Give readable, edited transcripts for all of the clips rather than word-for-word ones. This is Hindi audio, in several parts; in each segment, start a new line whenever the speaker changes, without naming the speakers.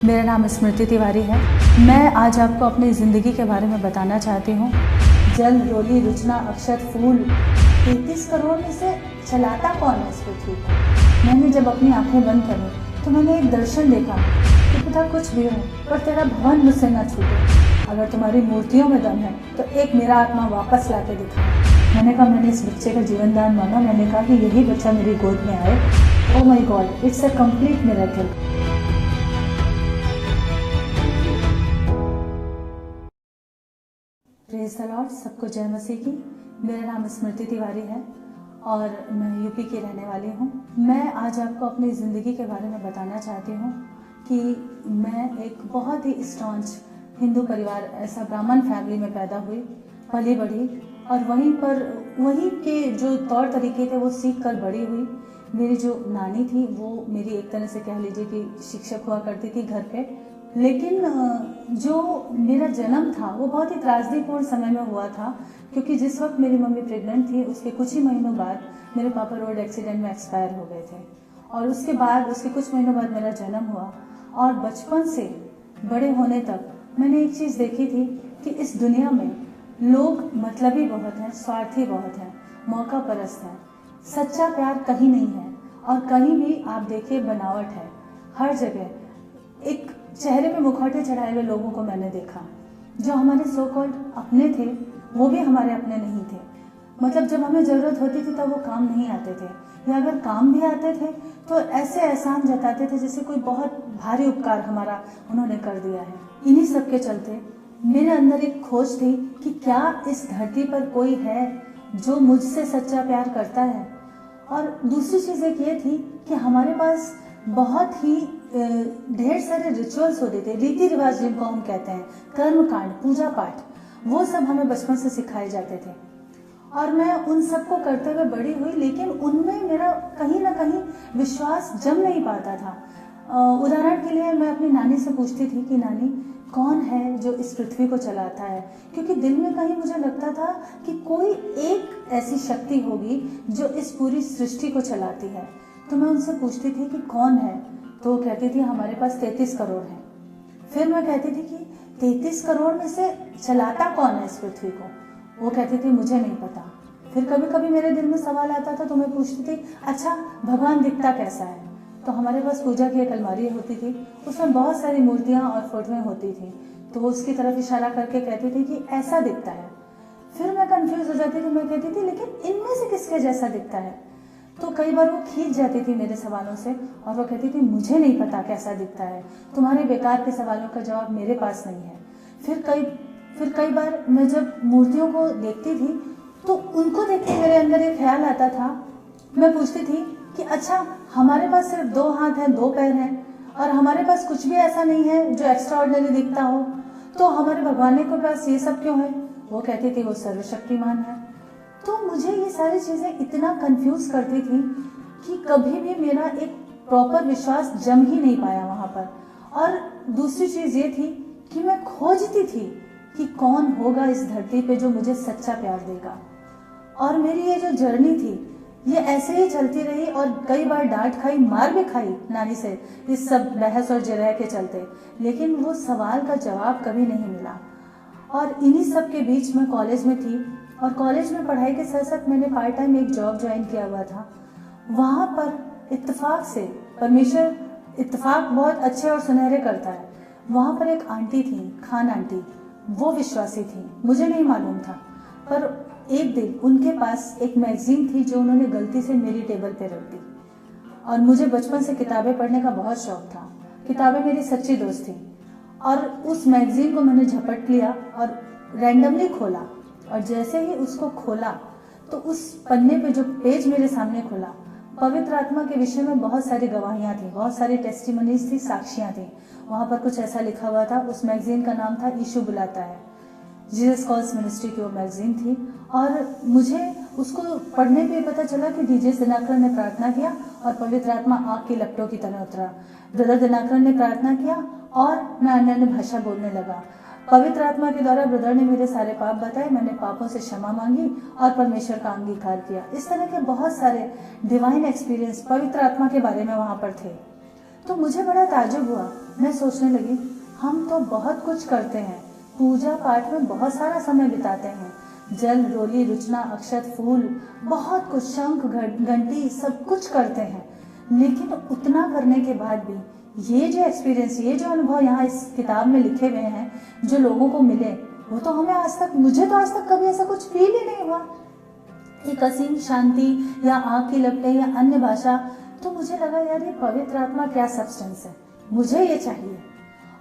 मेरा नाम स्मृति तिवारी है। मैं आज आपको अपनी ज़िंदगी के बारे में बताना चाहती हूँ। जल, रोली, रुचना, अक्षत, फूल, 33 करोड़ में से चलाता कौन है इस पृथ्वी को? मैंने जब अपनी आंखें बंद करी तो मैंने एक दर्शन देखा कि पिता कुछ भी हो पर तेरा भवन मुझसे न छूटे। अगर तुम्हारी मूर्तियों में दम है तो एक मेरा आत्मा वापस ला के दिखा। मैंने कहा, मैंने इस बच्चे का जीवन दान मांगा। मैंने कहा कि यही बच्चा मेरी गोद में आए। Oh my God, it's a complete miracle. Praise the Lord, सबको जय मसीह की। मेरा नाम स्मृति तिवारी है और मैं यूपी की रहने वाली हूँ। मैं आज आपको अपनी ज़िंदगी के बारे में बताना चाहती हूँ कि मैं एक बहुत ही स्टॉन्च हिंदू परिवार, ऐसा ब्राह्मण फैमिली में पैदा हुई, पली बढ़ी और वहीं के जो तौर तरीके थे वो सीख कर बड़ी हुई। मेरी जो नानी थी वो मेरी एक तरह से कह लीजिए कि शिक्षक हुआ करती थी घर पे। लेकिन जो मेरा जन्म था वो बहुत ही त्रासदीपूर्ण समय में हुआ था, क्योंकि जिस वक्त मेरी मम्मी प्रेग्नेंट थी उसके कुछ ही महीनों बाद मेरे पापा रोड एक्सीडेंट में एक्सपायर हो गए थे और उसके कुछ महीनों बाद मेरा जन्म हुआ। और बचपन से बड़े होने तक मैंने एक चीज़ देखी थी कि इस दुनिया में लोग मतलबी बहुत हैं, स्वार्थी बहुत हैं, मौका परस्त हैं। सच्चा प्यार कहीं नहीं है और कहीं भी आप देखिए बनावट है। हर जगह एक चेहरे पे मुखौटे चढ़ाए हुए लोगों को मैंने देखा। जो हमारे सो कॉल्ड अपने थे वो भी हमारे अपने नहीं थे। मतलब जब हमें ज़रूरत होती थी तब वो काम नहीं आते थे, या अगर काम भी आते थे तो ऐसे एहसान जताते थे जैसे कोई बहुत भारी उपकार हमारा उन्होंने कर दिया है। इन्हीं सब के चलते मेरे अंदर एक खोज थी कि क्या इस धरती पर कोई है जो मुझसे सच्चा प्यार करता है। और दूसरी चीज़ एक ये थी कि हमारे पास बहुत ही ढेर सारे रिचुअल्स होते थे, रीति रिवाज जिनको हम कहते हैं, कर्म कांड, पूजा पाठ, वो सब हमें बचपन से सिखाए जाते थे और मैं उन सबको करते हुए बड़ी हुई। लेकिन उनमें मेरा कहीं ना कहीं विश्वास जम नहीं पाता था। उदाहरण के लिए मैं अपनी नानी से पूछती थी कि नानी, कौन है जो इस पृथ्वी को चलाता है? क्योंकि दिल में कहीं मुझे लगता था कि कोई एक ऐसी शक्ति होगी जो इस पूरी सृष्टि को चलाती है। तो मैं उनसे पूछती थी कि कौन है, तो वो कहती थी हमारे पास 33 करोड़ है। फिर मैं कहती थी कि 33 करोड़ में से चलाता कौन है इस पृथ्वी को? वो कहती थी मुझे नहीं पता। फिर कभी कभी मेरे दिल में सवाल आता था तो मैं पूछती थी, अच्छा भगवान दिखता कैसा है? तो हमारे पास पूजा की एक अलमारी होती थी, उसमें बहुत सारी मूर्तियाँ और फोटोएं होती थी, तो वो उसकी तरफ इशारा करके कहती थी कि ऐसा दिखता है। फिर मैं कंफ्यूज हो जाती थी, मैं कहती थी लेकिन इनमें से किसके जैसा दिखता है? तो कई बार वो खींच जाती थी मेरे सवालों से और वो कहती थी मुझे नहीं पता कैसा दिखता है, तुम्हारे बेकार के सवालों का जवाब मेरे पास नहीं है। फिर कई बार मैं जब मूर्तियों को देखती थी तो उनको देख के मेरे अंदर एक ख्याल आता था। मैं पूछती थी कि अच्छा हमारे पास सिर्फ 2 हाथ हैं, 2 पैर हैं और हमारे पास कुछ भी ऐसा नहीं है जो एक्स्ट्रा ऑर्डिनरी दिखता हो, तो हमारे भगवान के पास ये सब क्यों है? वो कहती थी वो सर्वशक्तिमान है। तो मुझे ये सारी चीज़ें इतना कंफ्यूज करती थी कि कभी भी मेरा एक प्रॉपर विश्वास जम ही नहीं पाया वहाँ पर। और दूसरी चीज़ ये थी कि मैं खोजती थी कि कौन होगा इस धरती पे जो मुझे सच्चा प्यार देगा। और मेरी ये जो जर्नी थी ये ऐसे ही चलती रही और कई बार डांट खाई, मार भी खाई नानी से इस सब बहस और जरह के चलते, लेकिन वो सवाल का जवाब कभी नहीं मिला। और इन्हीं सब के बीच मैं कॉलेज में थी और कॉलेज में पढ़ाई के साथ साथ मैंने पार्ट टाइम एक जॉब ज्वाइन किया हुआ था। वहाँ पर इत्तेफाक से, परमेश्वर इत्तेफाक बहुत अच्छे और सुनहरे करता है, वहाँ पर एक आंटी थी, खान आंटी, वो विश्वासी थी, मुझे नहीं मालूम था। पर एक दिन उनके पास एक मैगजीन थी जो उन्होंने गलती से मेरी टेबल पे रख दी। और मुझे बचपन से किताबें पढ़ने का बहुत शौक था, किताबें मेरी सच्ची दोस्त थी। और उस मैगजीन को मैंने झपट लिया और रैंडमली खोला और जैसे ही उसको खोला तो उस पन्ने पे जो पेज मेरे सामने खुला, पवित्र आत्मा के विषय में बहुत सारी गवाहियाँ थी, बहुत सारी टेस्टिमनीज थी, साक्षियाँ थी। वहाँ पर कुछ ऐसा लिखा हुआ था, उस मैगजीन का नाम था यीशु बुलाता है, जीसस कॉल्स मिनिस्ट्री की वो मैगजीन थी। और मुझे उसको पढ़ने पे पता चला कि डीजे दिनाकर ने प्रार्थना किया और पवित्र आत्मा आग की लपटों की तरह उतरा। ब्रदर दिनाकर ने प्रार्थना किया और मैं अन्य भाषा बोलने लगा। पवित्र आत्मा के द्वारा ब्रदर ने मेरे सारे पाप बताए, मैंने पापों से क्षमा मांगी और परमेश्वर का अंगीकार किया। इस तरह के बहुत सारे डिवाइन एक्सपीरियंस पवित्र आत्मा के बारे में वहाँ पर थे। तो मुझे बड़ा ताज्जुब हुआ। मैं सोचने लगी, हम तो बहुत कुछ करते हैं, पूजा पाठ में बहुत सारा समय बिताते हैं, जल रोली रुचना अक्षत फूल बहुत कुछ शंख घंटी सब कुछ करते हैं, लेकिन उतना करने के बाद भी ये जो एक्सपीरियंस, ये जो अनुभव यहाँ इस किताब में लिखे हुए हैं जो लोगों को मिले, वो तो हमें आज तक, मुझे तो आज तक कभी ऐसा कुछ फील ही नहीं हुआ। एक असीम शांति या आँख की लपटें या अन्य भाषा। तो मुझे लगा यार ये पवित्र आत्मा क्या सब्सटेंस है, मुझे ये चाहिए।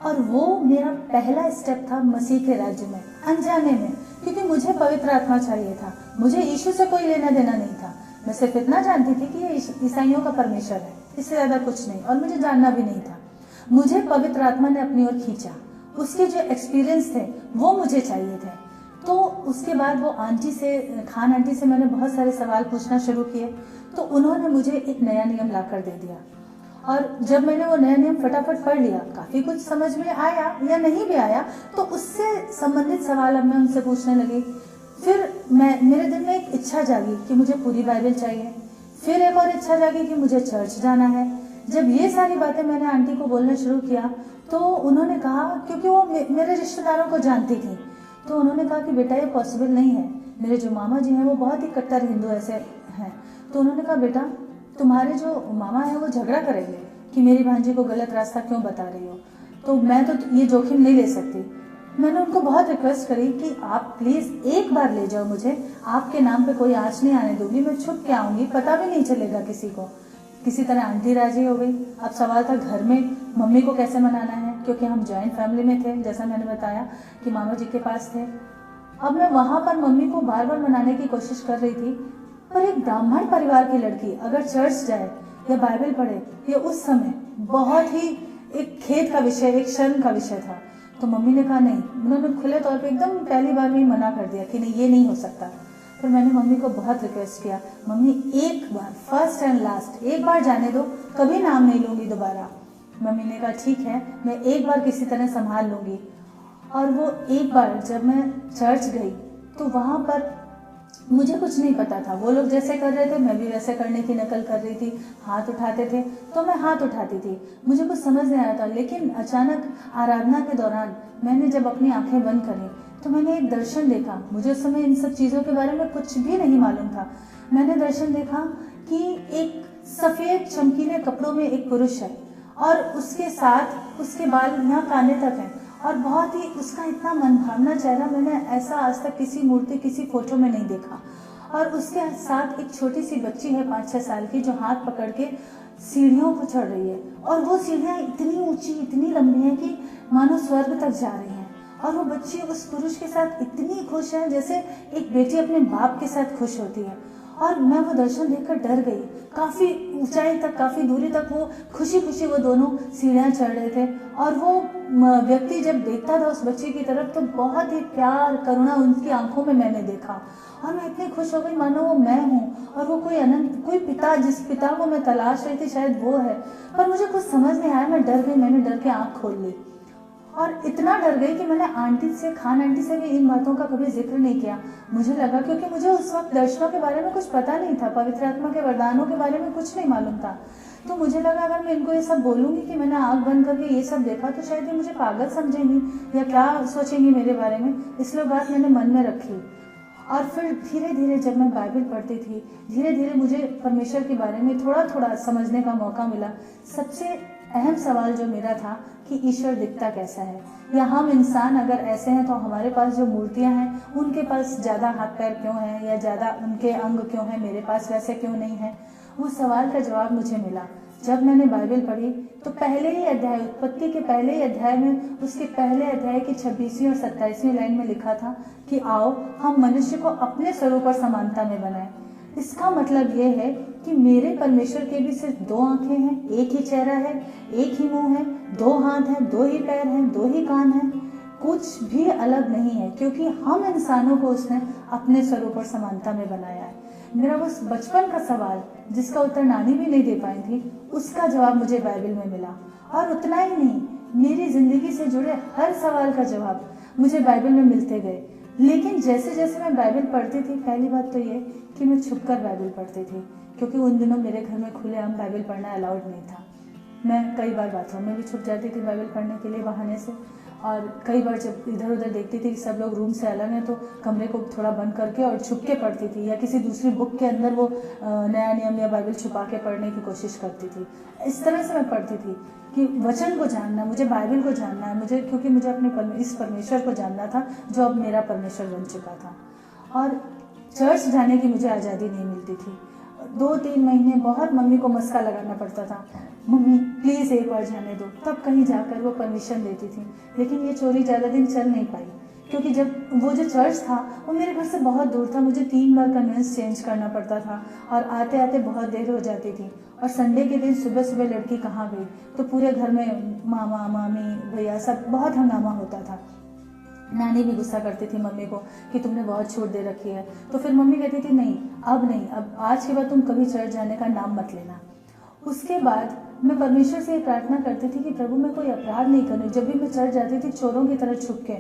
और वो मेरा पहला स्टेप था मसीह के राज्य में, अनजाने में, क्योंकि मुझे पवित्र आत्मा चाहिए था। मुझे यीशु से कोई लेना देना नहीं था। मैं सिर्फ इतना जानती थी कि ये ईसाइयों का परमेश्वर है, इससे ज्यादा कुछ नहीं, और मुझे जानना भी नहीं था। मुझे पवित्र आत्मा ने अपनी ओर खींचा, उसके जो एक्सपीरियंस थे वो मुझे चाहिए थे। तो उसके बाद वो आंटी से, खान आंटी से मैंने बहुत सारे सवाल पूछना शुरू किए, तो उन्होंने मुझे एक नया नियम ला कर दे दिया। और जब मैंने वो नया नियम फटाफट पढ़ लिया, काफी कुछ समझ में आया या नहीं भी आया, तो उससे संबंधित सवाल अब मैं उनसे पूछने लगी। फिर मेरे दिल में एक इच्छा जागी कि मुझे पूरी बाइबल चाहिए। फिर एक और इच्छा जागी कि मुझे चर्च जाना है। जब ये सारी बातें मैंने आंटी को बोलना शुरू किया, तो उन्होंने कहा, क्योंकि वो मेरे रिश्तेदारों को जानती थी, तो उन्होंने कहा कि बेटा ये पॉसिबल नहीं है। मेरे जो मामा जी हैं वो बहुत ही कट्टर हिंदू ऐसे हैं, तो उन्होंने कहा बेटा तुम्हारे जो मामा है वो झगड़ा करेंगे कि मेरी भांजी को गलत रास्ता क्यों बता रही हो, तो मैं तो ये जोखिम नहीं ले सकती। मैंने उनको बहुत रिक्वेस्ट करी कि आप प्लीज एक बार ले जाओ मुझे, आपके नाम पे कोई आँच नहीं आने दूंगी, मैं छुप के आऊंगी, पता भी नहीं चलेगा किसी को। किसी तरह आंटी राजी हो गई। अब सवाल था घर में मम्मी को कैसे मनाना है, क्योंकि हम जॉइंट फैमिली में थे, जैसा मैंने बताया कि मामा जी के पास थे। अब मैं वहां पर मम्मी को बार बार मनाने की कोशिश कर रही थी, पर एक ब्राह्मण परिवार की लड़की अगर चर्च जाए या बाइबल पढ़े, ये उस समय बहुत ही एक खेद का विषय, एक शर्म का विषय था। तो मम्मी ने कहा नहीं, उन्होंने खुले तौर पे एकदम पहली बार में ही मना कर दिया कि नहीं, ये नहीं हो सकता। फिर मैंने मम्मी को बहुत रिक्वेस्ट किया, मम्मी एक बार, फर्स्ट एंड लास्ट, एक बार जाने दो, कभी नाम नहीं लूंगी दोबारा। मम्मी ने कहा ठीक है, मैं एक बार किसी तरह संभाल लूंगी। और वो एक बार जब मैं चर्च गई तो वहां पर मुझे कुछ नहीं पता था, वो लोग जैसे कर रहे थे मैं भी वैसे करने की नकल कर रही थी। हाथ उठाते थे तो मैं हाथ उठाती थी, मुझे कुछ समझ नहीं आया था। लेकिन अचानक आराधना के दौरान मैंने जब अपनी आंखें बंद करी तो मैंने एक दर्शन देखा। मुझे उस समय इन सब चीजों के बारे में कुछ भी नहीं मालूम था। मैंने दर्शन देखा कि एक सफेद चमकीले कपड़ों में एक पुरुष है और उसके साथ उसके बाल यहाँ काने तक हैं और बहुत ही उसका इतना मनभावना चेहरा मैंने ऐसा आज तक किसी मूर्ति, किसी फोटो में नहीं देखा। और उसके साथ एक छोटी सी बच्ची है 5-6 साल की, जो हाथ पकड़ के सीढ़ियों को चढ़ रही है। और वो सीढ़ियाँ इतनी ऊंची, इतनी लंबी हैं कि मानो स्वर्ग तक जा रही हैं। और वो बच्ची उस पुरुष के साथ इतनी खुश है जैसे एक बेटी अपने बाप के साथ खुश होती है। और मैं वो दर्शन देखकर डर गई। काफी ऊंचाई तक, काफी दूरी तक वो खुशी खुशी वो दोनों सीढ़ियां चढ़ रहे थे। और वो व्यक्ति जब देखता था उस बच्ची की तरफ तो बहुत ही प्यार, करुणा उनकी आंखों में मैंने देखा। और मैं इतनी खुश हो गई मानो वो मैं हूँ और वो कोई अनंत, कोई पिता, जिस पिता को मैं तलाश रही थी शायद वो है। पर मुझे कुछ समझ नहीं आया, मैं डर गई। मैंने डर के आंख खोल ली और इतना डर गई कि मैंने आंटी से, खान आंटी से भी इन बातों का कभी जिक्र नहीं किया। मुझे लगा, क्योंकि मुझे उस वक्त दर्शनों के बारे में कुछ पता नहीं था, पवित्र आत्मा के वरदानों के बारे में कुछ नहीं मालूम था। तो मुझे लगा अगर मैं इनको ये सब बोलूंगी कि मैंने आंख बंद करके ये सब देखा तो शायद ये मुझे पागल समझेंगी या क्या सोचेंगी मेरे बारे में। इसलिए बात मैंने मन में रखी। और फिर धीरे धीरे जब मैं बाइबल पढ़ती थी, धीरे धीरे मुझे परमेश्वर के बारे में थोड़ा थोड़ा समझने का मौका मिला। सबसे अहम सवाल जो मेरा था कि ईश्वर दिखता कैसा है, या हम इंसान अगर ऐसे हैं तो हमारे पास जो मूर्तियां हैं उनके पास ज्यादा हाथ पैर क्यों हैं, या ज्यादा उनके अंग क्यों हैं, मेरे पास वैसे क्यों नहीं है। वो सवाल का जवाब मुझे मिला जब मैंने बाइबल पढ़ी। तो पहले ही अध्याय, उत्पत्ति के पहले ही अध्याय में, उसके पहले अध्याय की 26वीं और 27वीं लाइन में लिखा था कि आओ हम मनुष्य को अपने स्वरूप और समानता में बनाएं। इसका मतलब ये है कि मेरे परमेश्वर के भी सिर्फ 2 आंखें हैं, एक ही चेहरा है, एक ही मुंह है, 2 हाथ हैं, 2 ही पैर हैं, 2 ही कान हैं, कुछ भी अलग नहीं है, क्योंकि हम इंसानों को उसने अपने स्वरूप और समानता में बनाया है। मेरा वो बचपन का सवाल जिसका उत्तर नानी भी नहीं दे पाई थी, उसका जवाब मुझे बाइबल में मिला। और उतना ही नहीं, मेरी जिंदगी से जुड़े हर सवाल का जवाब मुझे बाइबल में मिलते गए। लेकिन जैसे जैसे मैं बाइबल पढ़ती थी, पहली बात तो ये कि मैं छुपकर बाइबल पढ़ती थी, क्योंकि उन दिनों मेरे घर में खुलेआम बाइबल पढ़ना अलाउड नहीं था। मैं कई बार बाथरूम में भी छुप जाती थी बाइबल पढ़ने के लिए बहाने से। और कई बार जब इधर उधर देखती थी कि सब लोग रूम से अलग हैं तो कमरे को थोड़ा बंद करके और छुप के पढ़ती थी, या किसी दूसरी बुक के अंदर वो नया नियम या बाइबल छुपा के पढ़ने की कोशिश करती थी। इस तरह से मैं पढ़ती थी कि वचन को जानना, मुझे बाइबल को जानना है, मुझे क्योंकि मुझे अपने इस परमेश्वर को जानना था जो अब मेरा परमेश्वर बन चुका था। और चर्च जाने की मुझे आज़ादी नहीं मिलती थी। 2-3 महीने बहुत मम्मी को मस्का लगाना पड़ता था, मम्मी प्लीज़ एक बार जाने दो, तब कहीं जाकर वो परमिशन देती थी। लेकिन ये चोरी ज़्यादा दिन चल नहीं पाई, क्योंकि जब वो जो चर्च था वो मेरे घर से बहुत दूर था, मुझे 3 बार कन्वेंस चेंज करना पड़ता था और आते आते बहुत देर हो जाती थी। और संडे के दिन सुबह सुबह लड़की कहाँ गई तो पूरे घर में मामा मामी भैया सब बहुत हंगामा होता था। नानी भी गुस्सा करती थी मम्मी को कि तुमने बहुत छूट दे रखी है। तो फिर मम्मी कहती थी नहीं, अब आज के बाद तुम कभी चर्च जाने का नाम मत लेना। उसके बाद मैं परमेश्वर से ये प्रार्थना करती थी कि प्रभु मैं कोई अपराध नहीं करूँ। जब भी मैं चर्च जाती थी चोरों की तरह छुप के,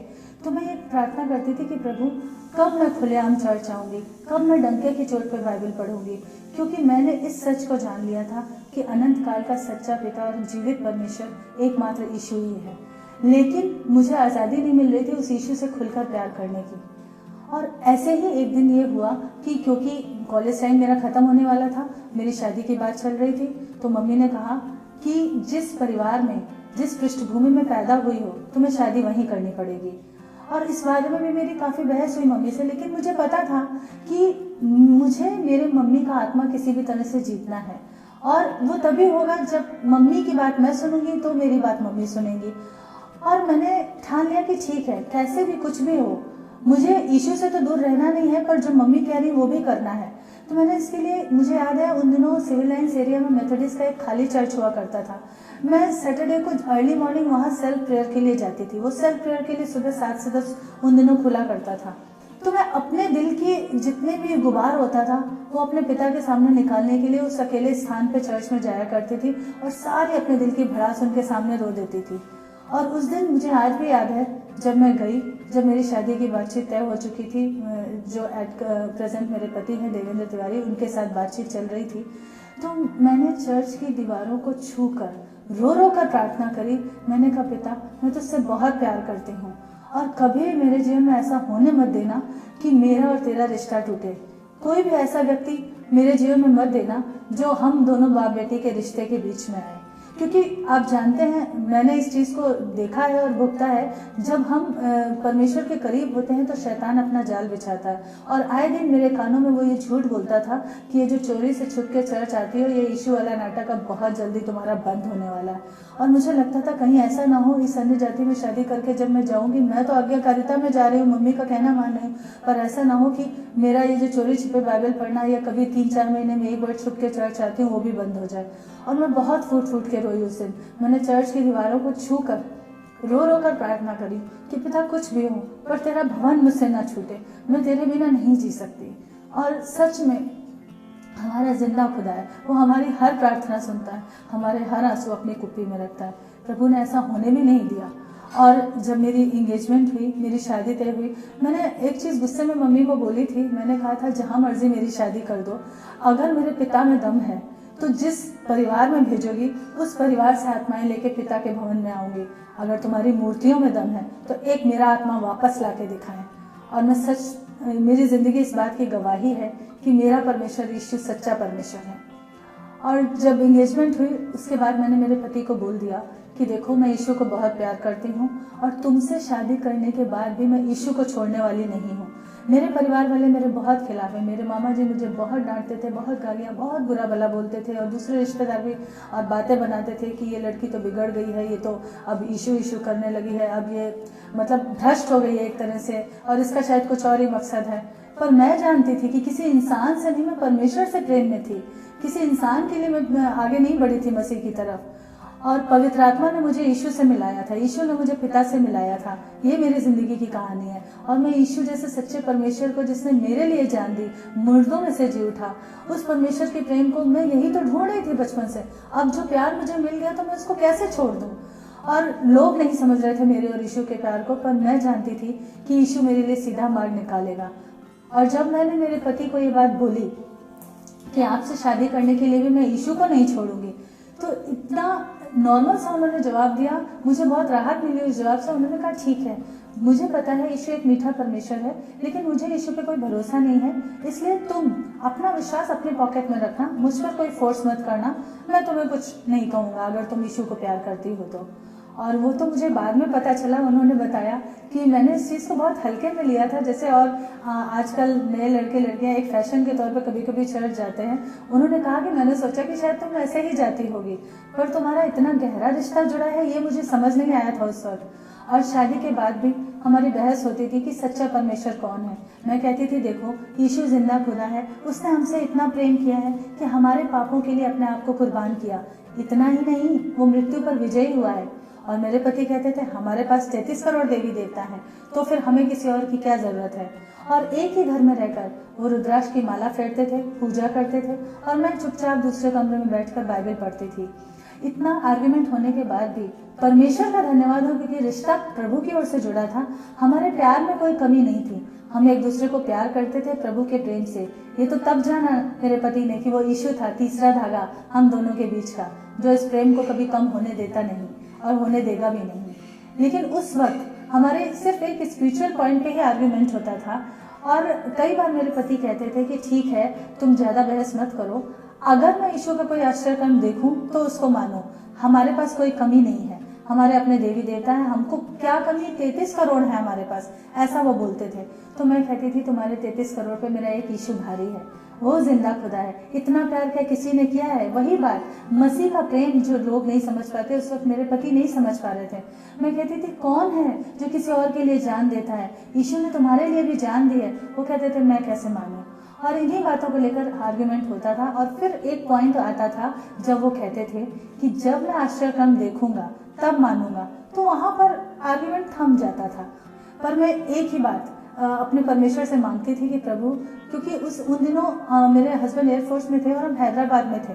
तो मैं ये प्रार्थना करती थी कि प्रभु कब मैं खुलेआम चर्च आऊँगी, कब मैं डंके की चोट पर बाइबल पढ़ूंगी, क्योंकि मैंने इस सच को जान लिया था कि अनंत काल का सच्चा पिता और जीवित परमेश्वर एकमात्र यीशु ही है। लेकिन मुझे आज़ादी नहीं मिल रही थी उस यीशु से खुलकर प्यार करने की। और ऐसे ही एक दिन ये हुआ कि क्योंकि कॉलेज टाइम मेरा ख़त्म होने वाला था, मेरी शादी की बात चल रही थी, तो मम्मी ने कहा कि जिस परिवार में, जिस पृष्ठभूमि में पैदा हुई हो तुम्हें शादी वहीं करनी पड़ेगी। और इस बारे में भी मेरी काफ़ी बहस हुई मम्मी से, लेकिन मुझे पता था कि मुझे मेरे मम्मी का आत्मा किसी भी तरह से जीतना है, और वो तभी होगा जब मम्मी की बात मैं सुनूंगी तो मेरी बात मम्मी सुनेंगी। और मैंने ठान लिया कि ठीक है, कैसे भी कुछ भी हो, मुझे यीशु से तो दूर रहना नहीं है, पर जो मम्मी कह रही वो भी करना है। तो मैंने इसके लिए, मुझे याद है उन दिनों सिविल लाइन्स एरिया में मेथोडिस्ट का एक खाली चर्च हुआ करता था। मैं सैटरडे को अर्ली मॉर्निंग वहाँ सेल्फ प्रेयर के लिए जाती थी। वो सेल्फ प्रेयर के लिए सुबह 7 से 10 उन दिनों खुला करता था। तो मैं अपने दिल की जितने भी गुबार होता था वो अपने पिता के सामने निकालने के लिए उस अकेले स्थान पे चर्च में जाया करती थी और सारे अपने दिल की भड़ास उनके सामने रो देती थी। और उस दिन मुझे आज भी याद है जब मैं गई, जब मेरी शादी की बातचीत तय हो चुकी थी, जो एट प्रेजेंट मेरे पति हैं देवेंद्र तिवारी, उनके साथ बातचीत चल रही थी, तो मैंने चर्च की दीवारों को छू कर रो रो कर प्रार्थना करी। मैंने कहा पिता मैं तुझसे बहुत प्यार करती हूँ और कभी मेरे जीवन में ऐसा होने मत देना कि मेरा और तेरा रिश्ता टूटे। कोई भी ऐसा व्यक्ति मेरे जीवन में मत देना जो हम दोनों बाप बेटी के रिश्ते के बीच में आए, क्योंकि आप जानते हैं मैंने इस चीज़ को देखा है और भुगता है। जब हम परमेश्वर के करीब होते हैं तो शैतान अपना जाल बिछाता है, और आए दिन मेरे कानों में वो ये झूठ बोलता था कि ये जो चोरी से छुप के चर्च आती हो, ये यीशु वाला नाटक अब बहुत जल्दी तुम्हारा बंद होने वाला है। और मुझे लगता था कहीं ऐसा ना हो इस अन्य जाति में शादी करके जब मैं जाऊँगी, मैं तो आज्ञाकारिता में जा रही हूँ, मम्मी का कहना मान रही हूँ, पर ऐसा ना हो कि मेरा ये जो चोरी छिपे बाइबल पढ़ना या कभी 3-4 महीने में एक बार छुप के चर्च आती हूँ वो भी बंद हो जाए। और मैं बहुत फूट फूट के रोई उस दिन। मैंने चर्च की दीवारों को छू कर रो रो कर प्रार्थना करी कि पिता कुछ भी हो पर तेरा भवन मुझसे ना छूटे, मैं तेरे बिना नहीं जी सकती। और सच में हमारा जिंदा खुदा है, वो हमारी हर प्रार्थना सुनता है, हमारे हर आंसू अपनी कुप्पी में रखता है। प्रभु ने ऐसा होने भी नहीं दिया। और जब मेरी इंगेजमेंट हुई, मेरी शादी तय हुई, मैंने एक चीज़ गुस्से में मम्मी को बोली थी। मैंने कहा था जहाँ मर्जी मेरी शादी कर दो, अगर मेरे पिता में दम है तो जिस परिवार में भेजोगी उस परिवार से आत्माएं लेके पिता के भवन में आऊंगी। अगर तुम्हारी मूर्तियों में दम है तो एक मेरा आत्मा वापस लाके दिखाएं। और मैं सच, मेरी जिंदगी इस बात की गवाही है कि मेरा परमेश्वर यीशु सच्चा परमेश्वर है। और जब एंगेजमेंट हुई उसके बाद मैंने मेरे पति को बोल दिया कि देखो मैं यीशु को बहुत प्यार करती हूँ और तुमसे शादी करने के बाद भी मैं यीशु को छोड़ने वाली नहीं हूँ। मेरे परिवार वाले मेरे बहुत खिलाफ हैं। मेरे मामा जी मुझे बहुत डांटते थे, बहुत गालियाँ, बहुत बुरा भला बोलते थे, और दूसरे रिश्तेदार भी और बातें बनाते थे कि ये लड़की तो बिगड़ गई है, ये तो अब यीशु करने लगी है, अब ये मतलब भ्रष्ट हो गई है एक तरह से, और इसका शायद कुछ और ही मकसद है। पर मैं जानती थी कि किसी इंसान से नहीं, मैं परमेश्वर से प्रेम में थी। किसी इंसान के लिए मैं आगे नहीं बढ़ी थी मसीह की तरफ। और पवित्र आत्मा ने मुझे यीशु से मिलाया था, यीशु ने मुझे पिता से मिलाया था। ये मेरी जिंदगी की कहानी है। और मैं यीशु जैसे सच्चे परमेश्वर को, जिसने मेरे लिए जान दी, मुर्दों में से जी उठा, उस परमेश्वर के प्रेम को मैं यही तो ढूंढ रही थी बचपन से। अब जो प्यार मुझे मिल गया तो मैं उसको कैसे छोड़ दूं। और लोग नहीं समझ रहे थे मेरे और यीशु के प्यार को, पर मैं जानती थी कि यीशु मेरे लिए सीधा मार्ग निकालेगा। और जब मैंने मेरे पति को ये बात बोली कि आपसे शादी करने के लिए भी मैं यीशु को नहीं छोड़ूंगी, तो इतना नॉर्मल सा उन्होंने जवाब दिया। मुझे बहुत राहत मिली उस जवाब से। उन्होंने कहा ठीक है, मुझे पता है यीशु एक मीठा परमेश्वर है, लेकिन मुझे यीशु पे कोई भरोसा नहीं है, इसलिए तुम अपना विश्वास अपने पॉकेट में रखना, मुझ पर कोई फोर्स मत करना, मैं तुम्हें कुछ नहीं कहूँगा अगर तुम यीशु को प्यार करती हो तो। और वो तो मुझे बाद में पता चला, उन्होंने बताया कि मैंने इस चीज़ को बहुत हल्के में लिया था। जैसे और आजकल नए लड़के लड़कियां एक फैशन के तौर पे कभी कभी चर्च जाते हैं। उन्होंने कहा कि मैंने सोचा कि शायद तुम ऐसे ही जाती होगी, पर तुम्हारा इतना गहरा रिश्ता जुड़ा है ये मुझे समझ नहीं आया था उस वक्त। और शादी के बाद भी हमारी बहस होती थी कि सच्चा परमेश्वर कौन है। मैं कहती थी देखो, यीशु जिंदा खुदा है, उसने हमसे इतना प्रेम किया है कि हमारे पापों के लिए अपने आप को कुर्बान किया। इतना ही नहीं, वो मृत्यु पर विजयी हुआ है। और मेरे पति कहते थे हमारे पास 33 करोड़ देवी देवता हैं, तो फिर हमें किसी और की क्या जरूरत है। और एक ही घर में रहकर वो रुद्राक्ष की माला फेरते थे, पूजा करते थे, और मैं चुपचाप दूसरे कमरे में बैठकर बाइबल पढ़ती थी। इतना आर्ग्यूमेंट होने के बाद भी परमेश्वर का धन्यवाद हो, क्योंकि रिश्ता प्रभु की ओर से जुड़ा था। हमारे प्यार में कोई कमी नहीं थी, हम एक दूसरे को प्यार करते थे प्रभु के प्रेम से। ये तो तब जाना मेरे पति ने कि वो यीशु था, तीसरा धागा हम दोनों के बीच का, जो इस प्रेम को कभी कम होने देता नहीं और होने देगा भी नहीं। लेकिन उस वक्त हमारे सिर्फ एक स्पिरिचुअल पॉइंट पे ही आर्ग्यूमेंट होता था। और कई बार मेरे पति कहते थे कि ठीक है, तुम ज्यादा बहस मत करो, अगर मैं यीशु का कोई आश्चर्यकर्म देखूं तो उसको मानो, हमारे पास कोई कमी नहीं है, हमारे अपने देवी देवता है, हमको क्या कमी, 33 करोड़ है हमारे पास, ऐसा वो बोलते थे। तो मैं कहती थी तुम्हारे 33 करोड़ पे मेरा एक यीशु भारी है, वो जिंदा खुदा है, इतना प्यार क्या किसी ने किया है। वही बात, मसीह का प्रेम जो लोग नहीं समझ पाते, उस वक्त मेरे पति नहीं समझ पा रहे थे। मैं कहती थी कौन है जो किसी और के लिए जान देता है, यीशु ने तुम्हारे लिए भी जान दी है। वो कहते थे मैं कैसे मानूं। और इन्हीं बातों को लेकर आर्गुमेंट होता था। और फिर एक पॉइंट आता था जब वो कहते थे कि जब मैं आश्चर्यकर्म देखूंगा तब मानूंगा, तो वहां पर आर्गुमेंट थम जाता था। पर मैं एक ही बात अपने परमेश्वर से मांगती थी कि प्रभु, क्योंकि उन दिनों मेरे हस्बैंड एयरफोर्स में थे और हम हैदराबाद में थे,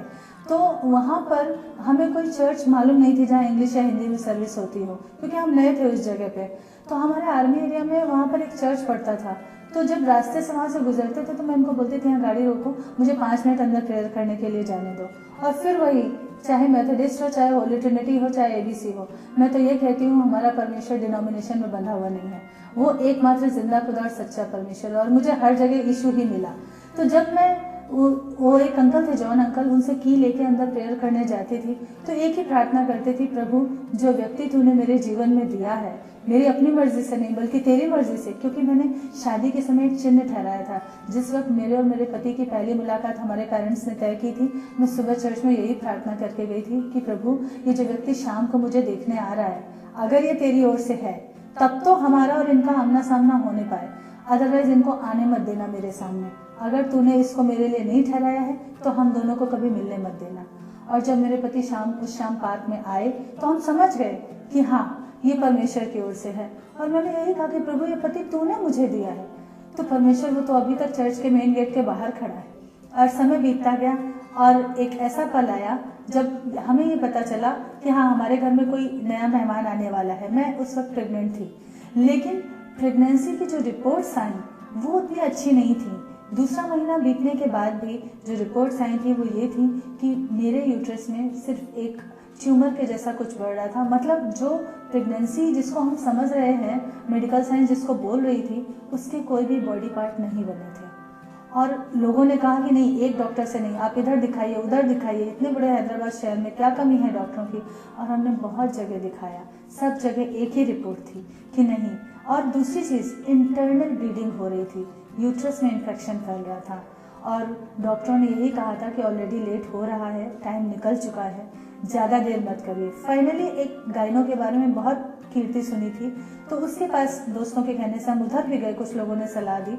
तो वहाँ पर हमें कोई चर्च मालूम नहीं थी जहाँ इंग्लिश या हिंदी में सर्विस होती हो, क्योंकि हम नए थे उस जगह पे। तो हमारे आर्मी एरिया में वहाँ पर एक चर्च पड़ता था। तो जब रास्ते से वहाँ से गुजरते थे तो मैं इनको बोलती थी यहाँ गाड़ी रोको, मुझे 5 मिनट अंदर प्रेयर करने के लिए जाने दो। और फिर वही, चाहे मेथोडिस्ट हो, चाहे होली ट्रिनिटी हो, चाहे एबीसी हो, मैं तो ये कहती हूँ हमारा परमेश्वर डिनोमिनेशन में बंधा हुआ नहीं है, वो एकमात्र जिंदा खुदा और सच्चा परमेश्वर। और मुझे हर जगह यीशु ही मिला। तो जब मैं वो एक अंकल थे, जॉन अंकल, उनसे की लेके अंदर प्रेयर करने जाती थी, तो एक ही प्रार्थना करती थी, प्रभु जो व्यक्ति तूने मेरे जीवन में दिया है, मेरी अपनी मर्जी से नहीं बल्कि तेरी मर्जी से, क्योंकि मैंने शादी के समय एक चिन्ह ठहराया था। जिस वक्त मेरे और मेरे पति की पहली मुलाकात हमारे पेरेंट्स ने तय की थी, मैं सुबह चर्च में यही प्रार्थना करके गई थी कि प्रभु ये जो व्यक्ति शाम को मुझे देखने आ रहा है, अगर ये तेरी ओर से है तब तो हमारा और इनका आमना सामना होने पाए, अदरवाइज इनको आने मत देना मेरे सामने। अगर तूने इसको मेरे लिए नहीं ठहराया है तो हम दोनों को कभी मिलने मत देना। और जब मेरे पति उस शाम पार्क में आए तो हम समझ गए कि हाँ, ये परमेश्वर की ओर से है। और मैंने यही कहा कि प्रभु ये पति तूने मुझे दिया है। तो परमेश्वर वो तो अभी तक चर्च के मेन गेट के बाहर खड़ा है। और समय बीतता गया और एक ऐसा पल आया जब हमें ये पता चला कि हाँ, हमारे घर में कोई नया मेहमान आने वाला है। मैं उस वक्त प्रेग्नेंट थी, लेकिन प्रेगनेंसी की जो रिपोर्ट्स आई वो उतनी अच्छी नहीं थी। दूसरा महीना बीतने के बाद भी जो रिपोर्ट्स आई थी वो ये थी कि मेरे यूट्रस में सिर्फ एक ट्यूमर के जैसा कुछ बढ़ रहा था। मतलब जो प्रेगनेंसी जिसको हम समझ रहे हैं, मेडिकल साइंस जिसको बोल रही थी, उसके कोई भी बॉडी पार्ट नहीं बने थे। और लोगों ने कहा कि नहीं, एक डॉक्टर से नहीं, आप इधर दिखाइए, उधर दिखाइए, इतने बड़े हैदराबाद शहर में क्या कमी है डॉक्टरों की। और हमने बहुत जगह दिखाया, सब जगह एक ही रिपोर्ट थी कि नहीं। और दूसरी चीज़, इंटरनल ब्लीडिंग हो रही थी, यूट्रस में इन्फेक्शन फैल रहा था। और डॉक्टरों ने यही कहा था कि ऑलरेडी लेट हो रहा है, टाइम निकल चुका है, ज़्यादा देर मत करिए। फाइनली एक गायनो के बारे में बहुत कीर्ति सुनी थी, तो उसके पास दोस्तों के कहने से हम उधर भी गए, कुछ लोगों ने सलाह दी।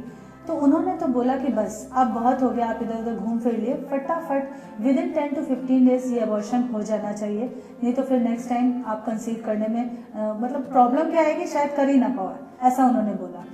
तो उन्होंने तो बोला कि बस अब बहुत हो गया, आप इधर उधर घूम फिर लिए, फटाफट विदिन 10 to 15 डेज ये अबॉर्शन हो जाना चाहिए, नहीं तो फिर नेक्स्ट टाइम आप कंसीव करने में मतलब प्रॉब्लम क्या आएगी, शायद कर ही ना पाओ, ऐसा उन्होंने बोला।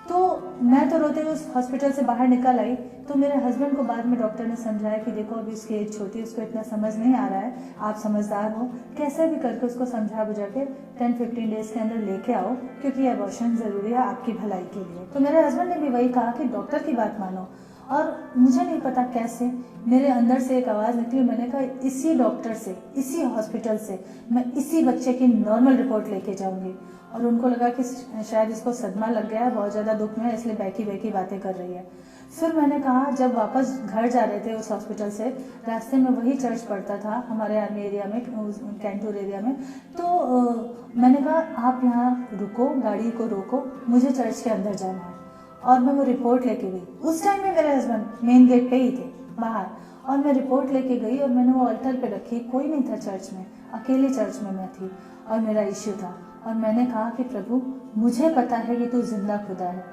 तो मैं तो रोते हुए उस हॉस्पिटल से बाहर निकल आई। तो मेरे हस्बैंड को बाद में डॉक्टर ने समझाया कि देखो अभी उसकी एज छोटी है, उसको इतना समझ नहीं आ रहा है, आप समझदार हो, कैसे भी करके उसको समझा बुझा के 10-15 डेज के अंदर लेके आओ, क्योंकि अबॉर्शन जरूरी है आपकी भलाई के लिए। तो मेरे हस्बैंड ने भी वही कहा कि डॉक्टर की बात मानो। और मुझे नहीं पता कैसे मेरे अंदर से एक आवाज़ निकली। मैंने कहा इसी डॉक्टर से, इसी हॉस्पिटल से मैं इसी बच्चे की नॉर्मल रिपोर्ट लेके जाऊंगी। और उनको लगा कि शायद इसको सदमा लग गया है, बहुत ज़्यादा दुख में है, इसलिए बैकी बैकी बातें कर रही है। फिर मैंने कहा, जब वापस घर जा रहे थे उस हॉस्पिटल से, रास्ते में वही चर्च पड़ता था हमारे आर्मी एरिया में, कैंटूर एरिया में। तो मैंने कहा आप यहाँ रुको, गाड़ी को रोको, मुझे चर्च के अंदर जाना है। और मैं वो रिपोर्ट लेके गई। उस टाइम में मेरे हस्बैंड मेन गेट पे ही थे बाहर, और मैं रिपोर्ट लेके गई और मैंने वो अल्टर पे रखी। कोई नहीं था चर्च में, अकेले चर्च में मैं थी और मेरा इश्यू था। और मैंने कहा कि प्रभु मुझे पता है कि तू जिंदा खुदा है,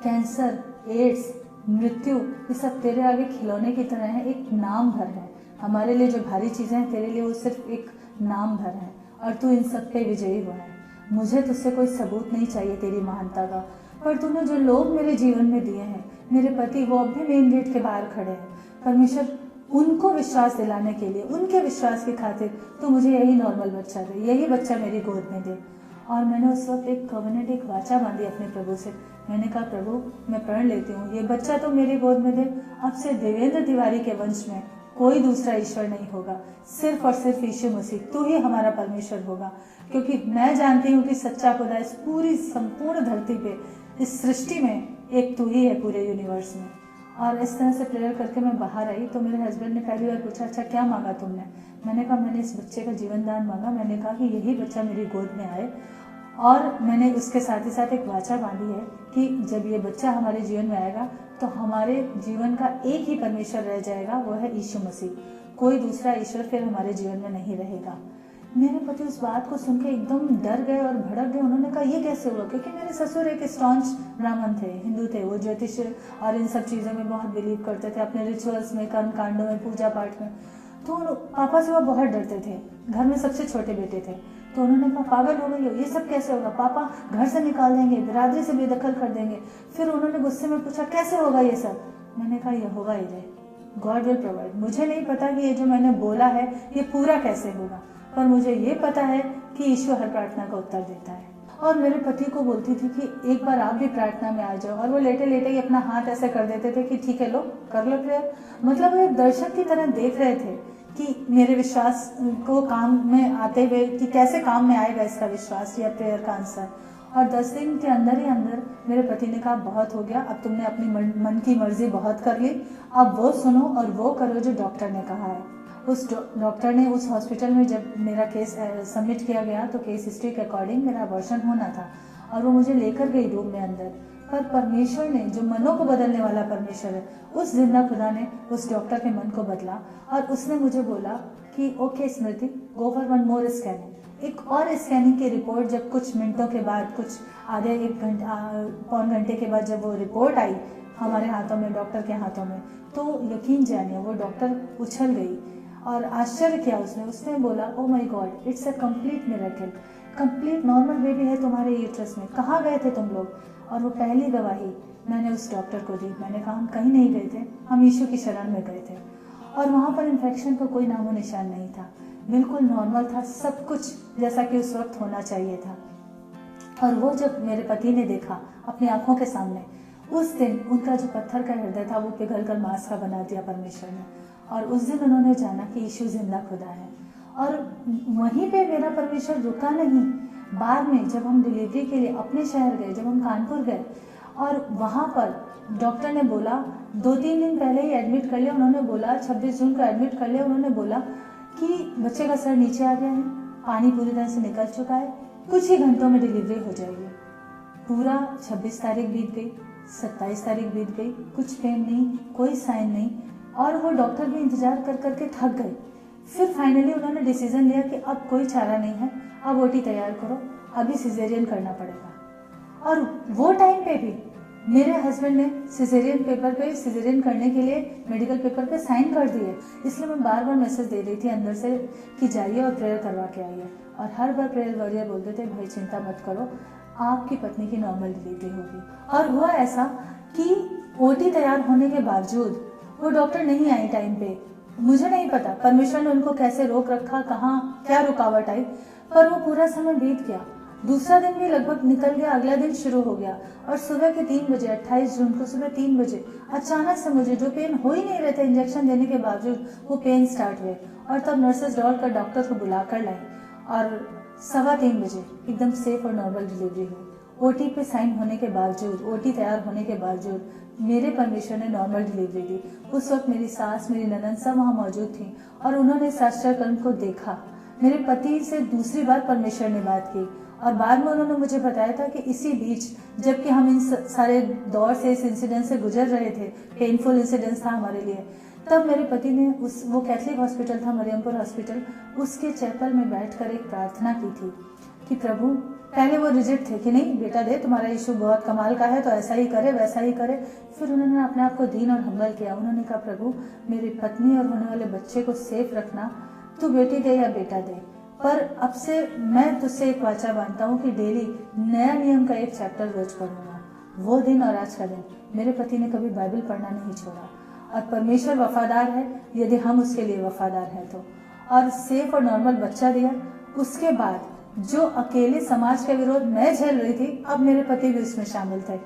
कैंसर, एड्स, मृत्यु ये सब तेरे आगे खिलौने की तरह है, एक नाम भर है। हमारे लिए जो भारी चीजें हैं तेरे लिए वो सिर्फ एक नाम भर है, और तू इन सब पे विजयी हुआ है। मुझे तुझसे कोई सबूत नहीं चाहिए तेरी महानता का, पर तूने जो लोग मेरे जीवन में दिए हैं, मेरे पति वो अब भी मेन गेट के बाहर खड़े हैं, परमेश्वर उनको विश्वास दिलाने के लिए, उनके विश्वास की खातिर तो मुझे यही नॉर्मल बच्चा दे, यही बच्चा मेरी गोद में दे। और मैंने उस वक्त एक कवेनेंट, एक वाचा बांधी अपने प्रभु से। मैंने कहा प्रभु मैं प्रण लेती हूँ, ये बच्चा तो मेरी गोद में दे। अब से देवेंद्र तिवारी के वंश में कोई दूसरा ईश्वर नहीं होगा, सिर्फ और सिर्फ यीशु मसीह तू ही हमारा परमेश्वर होगा। क्योंकि मैं जानती हूँ कि सच्चा खुदा इस पूरी संपूर्ण धरती पे, इस सृष्टि में एक तू ही है पूरे यूनिवर्स में। और इस तरह से प्रेयर करके मैं बाहर आई तो मेरे हस्बैंड ने पहली बार पूछा, अच्छा क्या मांगा तुमने? मैंने कहा मैंने इस बच्चे का जीवन दान मांगा। मैंने कहा कि यही बच्चा मेरी गोद में आए, और मैंने उसके साथ ही साथ एक वाचा बांधी है कि जब ये बच्चा हमारे जीवन में आएगा तो हमारे जीवन का एक ही परमेश्वर रह जाएगा, वो है यीशु मसीह। कोई दूसरा ईश्वर फिर हमारे जीवन में नहीं रहेगा। मेरे पति उस बात को सुन के एकदम डर गए और भड़क गए। उन्होंने कहा ये कैसे हुआ? क्योंकि मेरे ससुर एक स्टॉन्च ब्राह्मण थे, हिंदू थे, वो ज्योतिष और इन सब चीज़ों में बहुत बिलीव करते थे, अपने रिचुअल्स में, कर्म कांडों में, पूजा पाठ में। तो पापा से वो बहुत डरते थे, घर में सबसे छोटे बेटे थे। तो उन्होंने कहा पागल हो गई हो, ये सब कैसे होगा? पापा घर से निकाल देंगे, बिरादरी से बेदखल कर देंगे। फिर उन्होंने गुस्से में पूछा कैसे होगा ये सब? मैंने कहा ये होगा ही रे, गॉड विल प्रोवाइड। मुझे नहीं पता कि ये जो मैंने बोला है ये पूरा कैसे होगा, पर मुझे ये पता है कि ईश्वर हर प्रार्थना का उत्तर देता है। और मेरे पति को बोलती थी कि एक बार आप भी प्रार्थना में आ जाओ, और वो लेटे लेटे ही अपना हाथ ऐसे कर देते थे कि ठीक है लो कर लो प्रेयर। मतलब वो एक दर्शक की तरह देख रहे थे कि मेरे विश्वास को काम में आते हुए कि कैसे काम में आएगा इसका विश्वास या प्रेयर का आंसर। और 10 दिन के अंदर ही अंदर मेरे पति ने कहा बहुत हो गया, अब तुमने अपनी मन की मर्जी बहुत कर ली, अब वो सुनो और वो करो जो डॉक्टर ने कहा है। उस डॉक्टर ने उस हॉस्पिटल में जब मेरा केस सबमिट किया गया तो केस हिस्ट्री के अकॉर्डिंग मेरा अबॉर्शन होना था, और वो मुझे लेकर गई रूम में अंदर। पर परमेश्वर ने, जो मनों को बदलने वाला परमेश्वर है, उस जिंदा खुदा ने उस डॉक्टर के मन को बदला, और उसने मुझे बोला कि okay Smriti, go for one more scanning. एक और स्कैनिंग की रिपोर्ट जब कुछ मिनटों के बाद, कुछ आधे एक घंटा पौन घंटे के बाद जब वो रिपोर्ट आई हमारे हाथों में, डॉक्टर के हाथों में, तो यकीन जानिए वो डॉक्टर उछल गई और आश्चर्य किया उसने बोला oh my God, it's a complete miracle, complete normal baby है तुम्हारे यूट्रस में, कहाँ गए थे तुम लोग? और वो पहली गवाही मैंने उस डॉक्टर को दी। मैंने कहा हम कहीं नहीं गए थे, हम यीशु की शरण में गए थे, और वहाँ पर इन्फेक्शन का कोई नामो निशान नहीं था, बिल्कुल नॉर्मल था, सब कुछ जैसा कि उस वक्त होना चाहिए था। और वो जब मेरे पति ने देखा अपनी आंखों के सामने, उस दिन उनका जो पत्थर का हृदय था वो पिघल कर मांस का बना दिया परमेश्वर ने, और उस दिन उन्होंने जाना कि यीशु जिंदा खुदा है। और वहीं पे मेरा परमेश्वर रुका नहीं। बाद में जब हम डिलीवरी के लिए अपने शहर गए, जब हम कानपुर गए, और वहाँ पर डॉक्टर ने बोला 2-3 दिन पहले ही एडमिट कर लिया। उन्होंने बोला 26 जून को एडमिट कर लिया। उन्होंने बोला कि बच्चे का सर नीचे आ गया है, पानी पूरी तरह से निकल चुका है, कुछ ही घंटों में डिलीवरी हो जाएगी। पूरा 26 तारीख बीत गई, 27 तारीख बीत गई, कुछ पेन नहीं, कोई साइन नहीं, और वो डॉक्टर भी इंतजार कर करके थक गए। फिर फाइनली उन्होंने डिसीजन लिया कि अब कोई चारा नहीं है, अब ओटी तैयार करो, अभी सिजेरियन करना पड़ेगा। और वो टाइम पे भी मेरे हस्बैंड ने सिजेरियन पेपर पे, सिजेरियन करने के लिए मेडिकल पेपर पे साइन कर दिए। इसलिए मैं बार बार मैसेज दे रही थी अंदर से कि जाइए और प्रेयर करवा के आइए, और हर बार प्रेयर वॉरियर बोलते थे भाई चिंता मत करो, आपकी पत्नी की नॉर्मल डिलीवरी होगी। और हुआ ऐसा कि ओटी तैयार होने के बावजूद वो डॉक्टर नहीं आई टाइम पे। मुझे नहीं पता परमेश्वर ने उनको कैसे रोक रखा, कहाँ क्या रुकावट आई, पर वो पूरा समय बीत गया। दूसरा दिन भी लगभग निकल गया, अगला दिन शुरू हो गया और सुबह के 3 बजे 28 जून को सुबह 3 बजे अचानक से मुझे जो पेन हो ही नहीं रहे थे इंजेक्शन देने के बावजूद, वो पेन स्टार्ट हुए और तब नर्सेस दौड़कर डॉक्टर को बुलाकर लाई और 3:15 बजे एकदम सेफ और नॉर्मल डिलीवरी हुई। ओटी पे साइन होने के बावजूद, ओटी तैयार होने के बावजूद मेरे परमेश्वर ने नॉर्मल डिलीवरी दी। उस वक्त मेरी सास, मेरी ननद सब वहाँ मौजूद थी और उन्होंने इस आश्चर्य कर्म को देखा। मेरे पति से दूसरी बार परमेश्वर ने बात की और बाद में उन्होंने मुझे बताया था कि इसी बीच जबकि हम इन सारे दौर से, इस इंसिडेंट से गुजर रहे थे, पेनफुल इंसिडेंट था हमारे लिए, तब मेरे पति ने वो कैथलिक हॉस्पिटल था, मरियमपुर हॉस्पिटल, उसके चैपल में बैठकर एक प्रार्थना की थी कि प्रभु, पहले वो रिजिड थे कि नहीं बेटा दे, तुम्हारा यीशु बहुत कमाल का है तो ऐसा ही करे वैसा ही करे। फिर उन्होंने अपने आप को दीन और हम्बल किया। उन्होंने कहा प्रभु, मेरी पत्नी और होने वाले बच्चे को सेफ रखना, तू बेटी दे या बेटा दे, पर अब से मैं तुझसे एक वाचा बांधता हूँ कि डेली नया नियम का एक चैप्टर रोज पढ़ूंगा। वो दिन और आज का दिन मेरे पति ने कभी बाइबल पढ़ना नहीं छोड़ा और परमेश्वर वफादार है यदि हम उसके लिए वफादार हैं तो। और सेफ और नॉर्मल बच्चा दिया। उसके बाद जो अकेले समाज के विरोध मैं झेल रही थी, अब मेरे पति भी उसमें शामिल थे।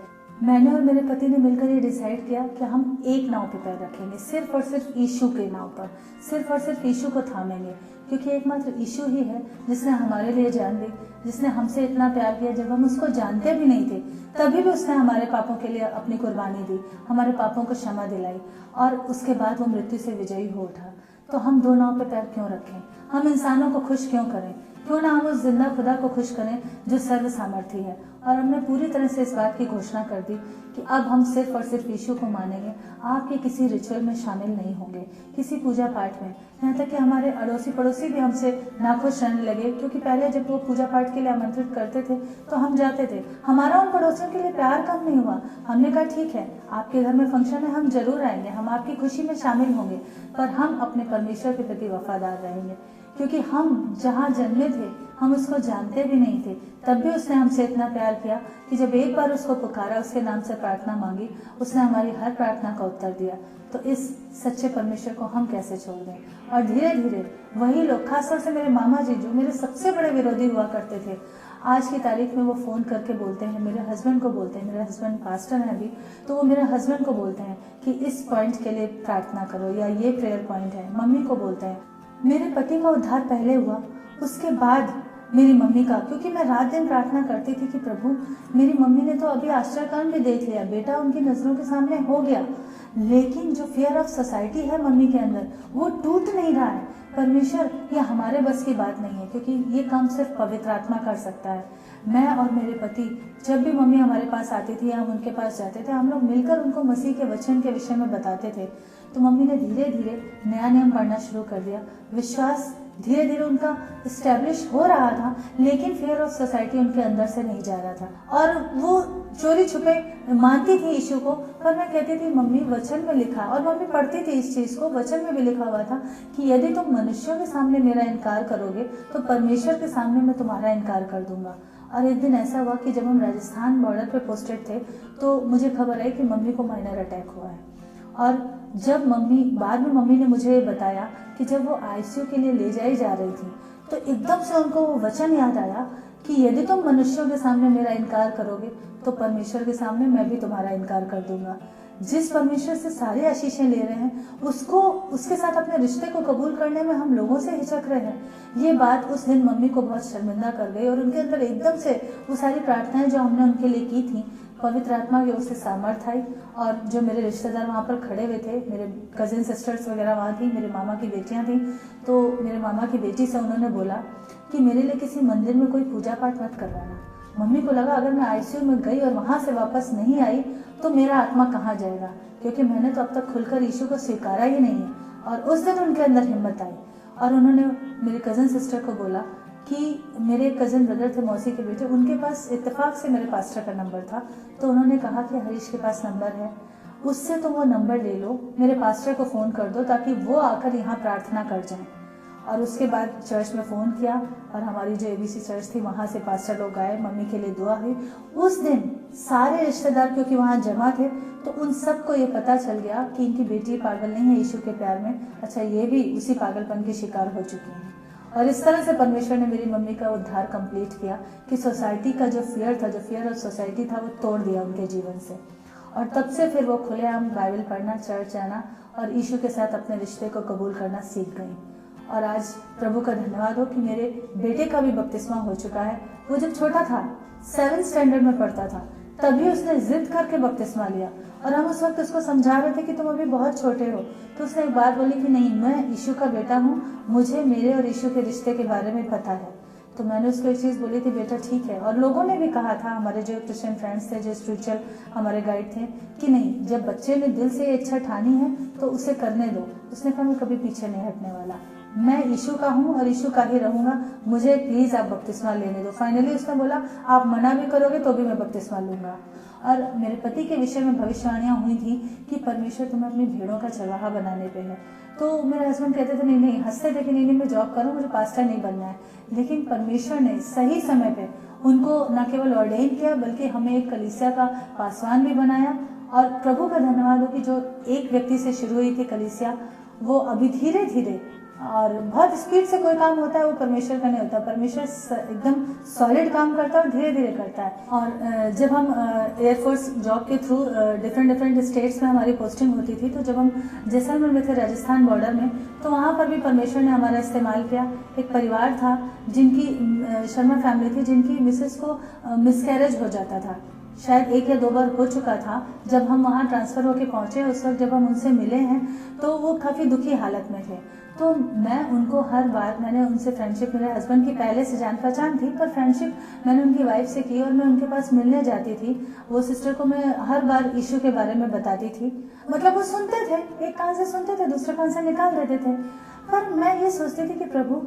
मैंने और मेरे पति ने मिलकर ये डिसाइड किया कि हम एक नाव पे पैर रखेंगे, सिर्फ और सिर्फ यीशु के नाव पर, सिर्फ और सिर्फ यीशु को थामेंगे, क्योंकि एकमात्र यीशु ही है जिसने हमारे लिए जान दी, जिसने हमसे इतना प्यार किया जब हम उसको जानते भी नहीं थे, तभी भी उसने हमारे पापों के लिए अपनी कुर्बानी दी, हमारे पापों को क्षमा दिलाई और उसके बाद वो मृत्यु से विजयी हो उठा। तो हम दो नाव पे पैर क्यों रखें? हम इंसानों को खुश क्यों करें? क्यों ना हम उस जिंदा खुदा को खुश करें जो सर्व सामर्थी है। और हमने पूरी तरह से इस बात की घोषणा कर दी कि अब हम सिर्फ और सिर्फ यीशु को मानेंगे, आपके किसी रिचुअल में शामिल नहीं होंगे, किसी पूजा पाठ में। यहाँ तक कि हमारे अड़ोसी पड़ोसी भी हमसे नाखुश रहने लगे, क्योंकि पहले जब वो पूजा पाठ के लिए आमंत्रित करते थे तो हम जाते थे, हमारा उन पड़ोसियों के लिए प्यार कम नहीं हुआ। हमने कहा ठीक है, आपके घर में फंक्शन है, हम जरूर आएंगे, हम आपकी खुशी में शामिल होंगे, पर हम अपने परमेश्वर के प्रति वफादार रहेंगे, क्योंकि हम जहाँ जन्मे थे हम उसको जानते भी नहीं थे, तब भी उसने हमसे इतना प्यार किया कि जब एक बार उसको पुकारा, उसके नाम से प्रार्थना मांगी, उसने हमारी हर प्रार्थना का उत्तर दिया। तो इस सच्चे परमेश्वर को हम कैसे छोड़ दें? और धीरे धीरे वही लोग, खासतौर से मेरे मामा जी जो मेरे सबसे बड़े विरोधी हुआ करते थे, आज की तारीख में वो फ़ोन करके बोलते हैं, मेरे हस्बैंड को बोलते हैं, मेरे हस्बैंड पास्टर हैं अभी, तो वो मेरे हस्बैंड को बोलते हैं कि इस पॉइंट के लिए प्रार्थना करो या ये प्रेयर पॉइंट है। मम्मी को बोलते हैं। मेरे पति का उद्धार पहले हुआ, उसके बाद मेरी मम्मी का, क्योंकि मैं रात दिन प्रार्थना करती थी कि प्रभु, मेरी मम्मी ने तो अभी आश्चर्यकांड भी देख लिया, बेटा उनकी नजरों के सामने हो गया, लेकिन जो फियर ऑफ सोसाइटी है मम्मी के अंदर वो टूट नहीं रहा है। परमेश्वर, ये हमारे बस की बात नहीं है, क्योंकि ये काम सिर्फ पवित्र आत्मा कर सकता है। मैं और मेरे पति जब भी मम्मी हमारे पास आती थी या हम उनके पास जाते थे, हम लोग मिलकर उनको मसीह के वचन के विषय में बताते थे। तो मम्मी ने धीरे धीरे नया नियम पढ़ना शुरू कर दिया। विश्वास धीरे धीरे उनका इस्टेब्लिश हो रहा था, लेकिन फियर ऑफ सोसाइटी उनके अंदर से नहीं जा रहा था और वो चोरी छुपे मानती थी यीशु को। पर मैं कहती थी मम्मी वचन में लिखा, और मम्मी पढ़ती थी इस चीज को, वचन में भी लिखा हुआ था कि यदि तुम मनुष्यों के सामने मेरा इनकार करोगे तो परमेश्वर के सामने मैं तुम्हारा इनकार कर दूंगा। और एक दिन ऐसा हुआ कि जब हम राजस्थान बॉर्डर पे पोस्टेड थे तो मुझे खबर आई कि मम्मी को माइनर अटैक हुआ है। और जब बाद में मम्मी ने मुझे बताया कि जब वो आईसीयू के लिए ले जाई जा रही थी तो एकदम से उनको वो वचन याद आया कि यदि तुम मनुष्यों के सामने मेरा इनकार करोगे तो परमेश्वर के सामने मैं भी तुम्हारा इनकार कर दूंगा। जिस परमेश्वर से सारी आशीषें ले रहे हैं उसके साथ अपने रिश्ते को कबूल करने में हम लोगों से हिचक रहे हैं। ये बात उस दिन मम्मी को बहुत शर्मिंदा कर गई और उनके अंदर एकदम से वो सारी प्रार्थनाएं जो हमने उनके लिए की थी, पवित्र आत्मा की ओर से सामर्थ आई। और जो मेरे रिश्तेदार वहाँ पर खड़े हुए थे, मेरे कजिन सिस्टर्स वगैरह वहाँ थी, मेरे मामा की बेटियाँ थी, तो मेरे मामा की बेटी से उन्होंने बोला कि मेरे लिए किसी मंदिर में कोई पूजा पाठ मत करवाना। मम्मी को लगा अगर मैं आईसीयू में गई और वहां से वापस नहीं आई तो मेरा आत्मा कहाँ जाएगा, क्योंकि मैंने तो अब तक खुलकर यीशु को स्वीकारा ही नहीं है। और उस दिन उनके अंदर हिम्मत आई और उन्होंने मेरे कजन सिस्टर को बोला कि मेरे कजन ब्रदर थे, मौसी के बेटे, उनके पास इत्तेफाक से मेरे पास्टर का नंबर था, तो उन्होंने कहा कि हरीश के पास नंबर है, उससे तुम वो नंबर ले लो, मेरे पास्टर को फ़ोन कर दो ताकि वो आकर यहाँ प्रार्थना कर जाएं। और उसके बाद चर्च में फ़ोन किया और हमारी जो एबीसी चर्च थी वहाँ से पास्टर लोग आए, मम्मी के लिए दुआ हुई। उस दिन सारे रिश्तेदार क्योंकि वहाँ जमा थे तो उन सबको ये पता चल गया कि इनकी बेटी पागल नहीं है यीशु के प्यार में, अच्छा ये भी उसी पागलपन की शिकार हो चुकी हैं। और इस तरह से परमेश्वर ने मेरी मम्मी का उद्धार कंप्लीट किया कि सोसाइटी का जो फियर ऑफ सोसाइटी था वो तोड़ दिया उनके जीवन से। और तब से फिर वो खुलेआम बाइबल पढ़ना, चर्च आना और यीशु के साथ अपने रिश्ते को कबूल करना सीख गई। और आज प्रभु का धन्यवाद हो कि मेरे बेटे का भी बपतिस्मा हो चुका है। वो जब छोटा था, 7th स्टैंडर्ड में पढ़ता था, तभी उसने जिद करके बपतिस्मा लिया। और हम उस वक्त उसको समझा रहे थे कि तुम अभी बहुत छोटे हो, तो उसने एक बात बोली कि नहीं, मैं यीशु का बेटा हूँ, मुझे मेरे और यीशु के रिश्ते के बारे में पता है। तो मैंने उसको एक चीज़ बोली थी, बेटा ठीक है। और लोगों ने भी कहा था, हमारे जो क्रिश्चियन फ्रेंड्स थे, जो स्पिरिचुअल हमारे गाइड थे, कि नहीं, जब बच्चे ने दिल से इच्छा ठानी है तो उसे करने दो। उसने कहा मैं कभी पीछे नहीं हटने वाला, मैं यीशु का हूँ और यीशु का ही रहूंगा, मुझे प्लीज आप बपतिस्मा लेने दो। फाइनली उसने बोला आप मना भी करोगे तो भी मैं बपतिस्मा लूंगा। और मेरे पति के विषय में भविष्यवाणियां हुई थी कि परमेश्वर तुम्हें अपनी भेड़ों का चरवाहा बनाने पे है। तो मेरे हस्बैंड कहते थे नहीं, हंसते थे कि नहीं मैं जॉब करूँ, मुझे पास्टर नहीं बनना है। लेकिन परमेश्वर ने सही समय पे उनको न केवल ऑर्डेन किया बल्कि हमें एक कलीसिया का पासवान भी बनाया। और प्रभु का धन्यवाद हो कि जो एक व्यक्ति से शुरू हुई थी कलीसिया, वो अभी धीरे धीरे, और बहुत स्पीड से कोई काम होता है वो परमेश्वर का नहीं होता। परमेश्वर एकदम सॉलिड काम करता है और धीरे धीरे करता है। और जब हम एयरफोर्स जॉब के थ्रू डिफरेंट स्टेट्स में हमारी पोस्टिंग होती थी, तो जब हम जैसलमेर में थे, राजस्थान बॉर्डर में, तो वहाँ पर भी परमेश्वर ने हमारा इस्तेमाल किया। एक परिवार था जिनकी शर्मा फैमिली थी, जिनकी मिसेस को मिसकैरेज हो जाता था, शायद 1 या 2 बार हो चुका था। जब हम वहाँ ट्रांसफर होके पहुंचे, उस वक्त जब हम उनसे मिले हैं तो वो काफी दुखी हालत में थे। तो मैं उनको हर बार, मैंने उनसे फ्रेंडशिप, मेरे हस्बैंड की पहले से जान पहचान थी, पर फ्रेंडशिप मैंने उनकी वाइफ से की और मैं उनके पास मिलने जाती थी। वो सिस्टर को मैं हर बार यीशु के बारे में बताती थी। मतलब वो सुनते थे, एक कान से सुनते थे, दूसरे कान से निकाल देते थे। पर मैं ये सोचती थी कि प्रभु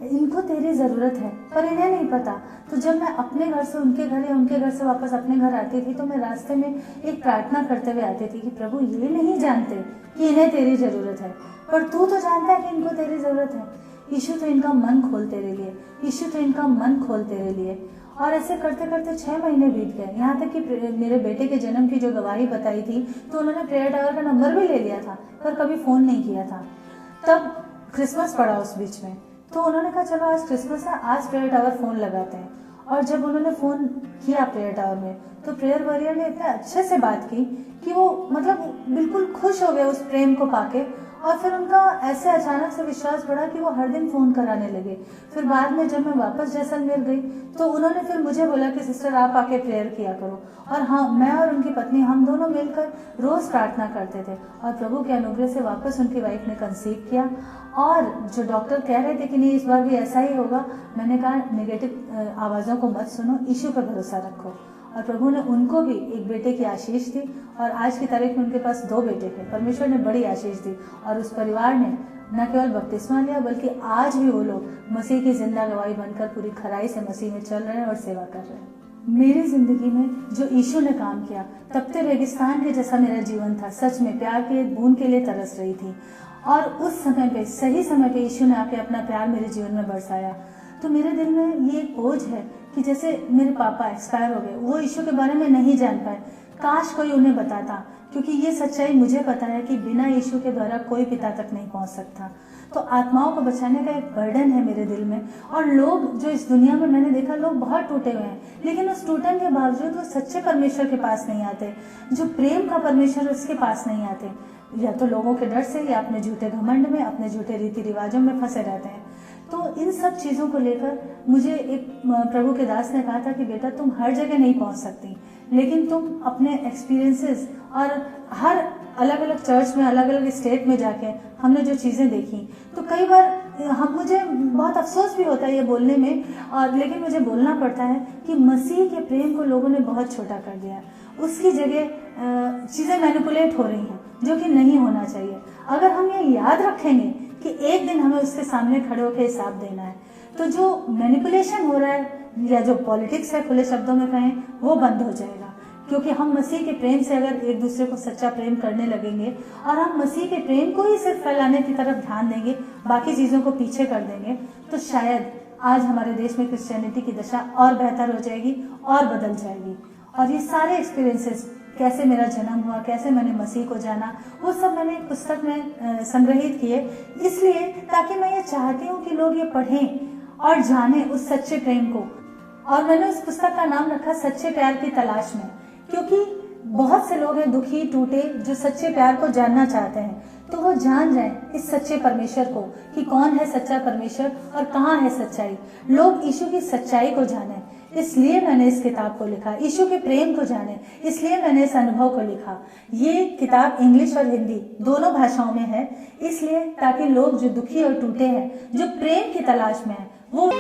इनको तेरी जरूरत है, पर इन्हें नहीं पता। तो जब मैं अपने घर से उनके घर या उनके घर से वापस अपने घर आती थी, तो मैं रास्ते में एक प्रार्थना करते हुए आती थी कि प्रभु ये नहीं जानते कि इन्हें तेरी जरूरत है, पर तू तो जानता है कि इनको तेरी जरूरत है। यीशु तो इनका मन खोल तेरे लिए, यीशु तो इनका मन खोल तेरे लिए। और ऐसे करते करते 6 महीने बीत गए। यहाँ तक कि मेरे बेटे के जन्म की जो गवाही बताई थी, तो उन्होंने प्रेयर टावर का नंबर भी ले लिया था, पर कभी फोन नहीं किया था। तब क्रिसमस पड़ा उस बीच में, तो उन्होंने कहा चलो आज क्रिसमस है, आज प्रेयर टावर फोन लगाते हैं। और जब उन्होंने फोन किया प्रेयर टावर में, तो प्रेयर वॉरियर ने इतने अच्छे से बात की कि वो मतलब बिल्कुल खुश हो गए उस प्रेम को पाके। और फिर उनका ऐसे अचानक से विश्वास बढ़ा कि वो हर दिन फोन कराने लगे। फिर बाद में जब मैं वापस जैसलमेर गई, तो उन्होंने फिर मुझे बोला कि सिस्टर आप आके प्रेयर किया करो। और हाँ, मैं और उनकी पत्नी, हम दोनों मिलकर रोज प्रार्थना करते थे। और प्रभु के अनुग्रह से वापस उनकी वाइफ ने कंसीव किया। और जो डॉक्टर कह रहे थे कि नहीं इस बार भी ऐसा ही होगा, मैंने कहा नेगेटिव आवाजों को मत सुनो, यीशु पर भरोसा रखो। और प्रभु ने उनको भी एक बेटे की आशीष दी, और आज की तारीख में उनके पास 2 बेटे थे। परमेश्वर ने बड़ी आशीष दी, और उस परिवार ने न केवल बपतिस्मा लिया, बल्कि आज भी वो लोग मसीह की जिंदा गवाही बनकर पूरी खराई से मसीह में चल रहे हैं और सेवा कर रहे हैं। मेरी जिंदगी में जो यीशु ने काम किया, तपते रेगिस्तान के जैसा मेरा जीवन था। सच में प्यार के बूंद के लिए तरस रही थी, और उस समय पे, सही समय पे यीशु ने आके अपना प्यार मेरे जीवन में बरसाया। तो मेरे दिल में ये एक बोझ है कि जैसे मेरे पापा एक्सपायर हो गए, वो यीशु के बारे में नहीं जान पाए, काश कोई उन्हें बताता, क्योंकि ये सच्चाई मुझे पता है कि बिना यीशु के द्वारा कोई पिता तक नहीं पहुंच सकता। तो आत्माओं को बचाने का एक बर्डन है मेरे दिल में। और लोग जो इस दुनिया में, मैंने देखा लोग बहुत टूटे हुए हैं, लेकिन उस टूटन के बावजूद वो सच्चे परमेश्वर के पास नहीं आते, जो प्रेम का परमेश्वर उसके पास नहीं आते, या तो लोगों के डर से, या अपने झूठे घमंड में, अपने झूठे रीति रिवाजों में फंसे रहते हैं। तो इन सब चीजों को लेकर मुझे एक प्रभु के दास ने कहा था कि बेटा तुम हर जगह नहीं पहुंच सकती, लेकिन तुम अपने एक्सपीरियंसेस और हर अलग अलग चर्च में, अलग अलग स्टेट में जाके हमने जो चीजें देखी, तो कई बार मुझे बहुत अफसोस भी होता है ये बोलने में, और लेकिन मुझे बोलना पड़ता है कि मसीह के प्रेम को लोगों ने बहुत छोटा कर दिया। उसकी जगह चीजें मैनिपुलेट हो रही हैं, जो कि नहीं होना चाहिए। अगर हम ये याद रखेंगे कि एक दिन हमें उसके सामने खड़े होकर हिसाब देना है, तो जो मैनिपुलेशन हो रहा है, या जो पॉलिटिक्स है, खुले शब्दों में कहें, वो बंद हो जाएगा। क्योंकि हम मसीह के प्रेम से अगर एक दूसरे को सच्चा प्रेम करने लगेंगे, और हम मसीह के प्रेम को ही सिर्फ फैलाने की तरफ ध्यान देंगे, बाकी चीजों को पीछे कर देंगे, तो शायद आज हमारे देश में क्रिश्चियनिटी की दशा और बेहतर हो जाएगी और बदल जाएगी। और ये सारे एक्सपीरियंसेस, कैसे मेरा जन्म हुआ, कैसे मैंने मसीह को जाना, वो सब मैंने एक पुस्तक में संग्रहित किए, इसलिए ताकि मैं ये चाहती हूँ कि लोग ये पढ़ें और जाने उस सच्चे प्रेम को। और मैंने उस पुस्तक का नाम रखा सच्चे प्यार की तलाश में, क्योंकि बहुत से लोग हैं दुखी टूटे जो सच्चे प्यार को जानना चाहते हैं, तो वो जान जाएं इस सच्चे परमेश्वर को कि कौन है सच्चा परमेश्वर और कहाँ है सच्चाई। लोग यीशु की सच्चाई को जाने, इसलिए मैंने इस किताब को लिखा। यीशु के प्रेम को जाने, इसलिए मैंने इस अनुभव को लिखा। ये किताब इंग्लिश और हिंदी दोनों भाषाओं में है, इसलिए ताकि लोग जो दुखी और टूटे हैं, जो प्रेम की तलाश में हैं, वो